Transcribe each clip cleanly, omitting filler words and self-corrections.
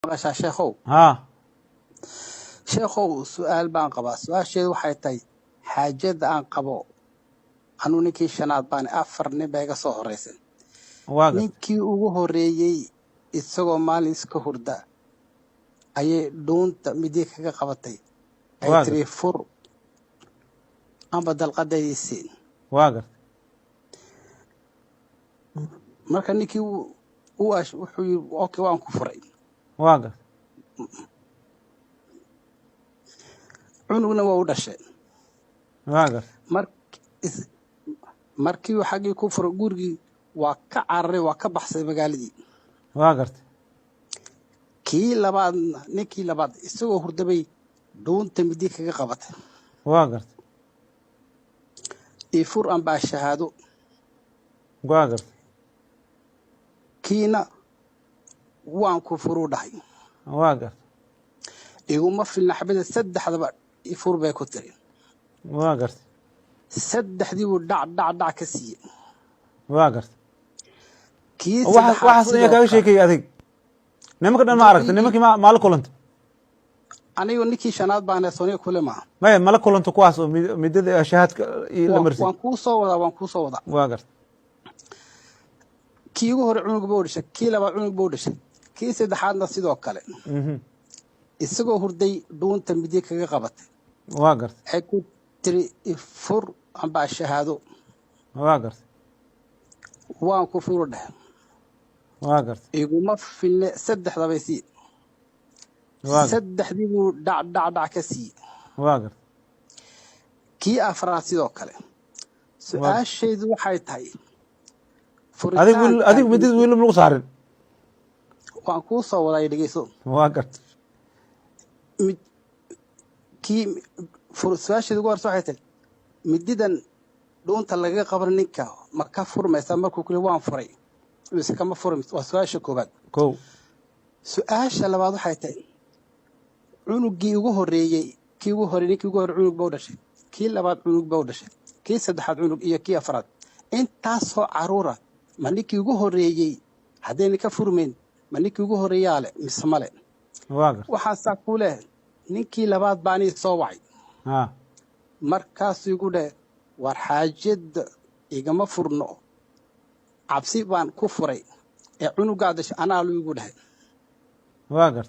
ماشا شيخو ها شيخو سؤال بان قبا سؤال شيء waxay tahay xaajada aan qabo anu ninkii shanaad baan afar nin bayga soo horeysay واقف ninkii ugu horeeyay isagoo maalin iska hurda ayay dhuunta midi kaga qabatay ay واقف tiri fur amba dalqadaysiin واقف marka ninkii uu ash wuxuu yiri okay waan ku furay واقف cunugna waa u dhashay واقف markii uu xaqii ku furay gurigii waa ka cararay waa ka baxsay magaaladii واقف kii labaad ninkii labaad isagoo hurdabay dhuunta midi kaga qabatay واقف ifur aan baa shahaado واقف kiina waan ku furu dhahay واقف iguma filna xabada saddexdaba ifur bay ku tiri واقف saddexdii uu dhac ka siiyay واقف kii waxaas ayaa kaaga sheekay adig nimanka dhan ma aragtay nimankii ma la kulantay anigu ninkii shanaad baan sooniga kule ma ma la kulanto kuwaas oo midada shahaadka la marsay waan ku soo wadaa واقف kii ugu hore cunug buu dhashay kii labaad cunug buu dhashay kii saddexaadna sidoo kale isagoo hurday dhuunta midi kaga qabatay واقف ay ku tiri ifur amba shahaado واقف waan ku furu dhahay واقف iguma filne saddexdaba si واقف saddexdii buu dhac ka siiyay واقف kii afraad sidoo kale su'aashaydu waxay tahay adigu midid wiil lagu saarin waan ku soo waday dhageyso واقف kii su'aashaydu ugu horeysa waxay tahay mididan dhuunta laga qaban ninka ma ka furmaysa markuu kule waan furay mise kama furin waa su'aasha koobaad kow su'aasha labaad waxay tahay cunugii ugu horeeyay kii ugu horeeyay ninkii ugu horeeyay cunug buu dhashay kii labaad cunug buu dhashay kii saddexaad cunug iyo kii afraad intaasoo caruura ma ninkii ugu horeeyay haddayna ka furmeen ma ninkii ugu horeeyaa le mise male واقف waxaan saa ku leh ninkii labaad baan ii soo wacay ها markaasuu igu dheh war xaajada igama furno cabsi baan ku furay ee cunugaa dhashay anaa lu igu dhahay واقف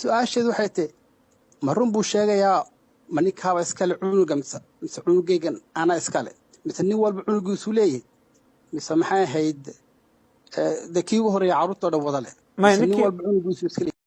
su'aasheedu waxay tahay ma run buu sheegayaa ma ninkaaba iskale cunuga mise cunugaygan anaa iskale mise nin walba cunugiisu leeyahay mise maxay ahayd de kii ugu horeeya carruurtoo dhan wada leh mise nin walba cunugiisu iska leeyahay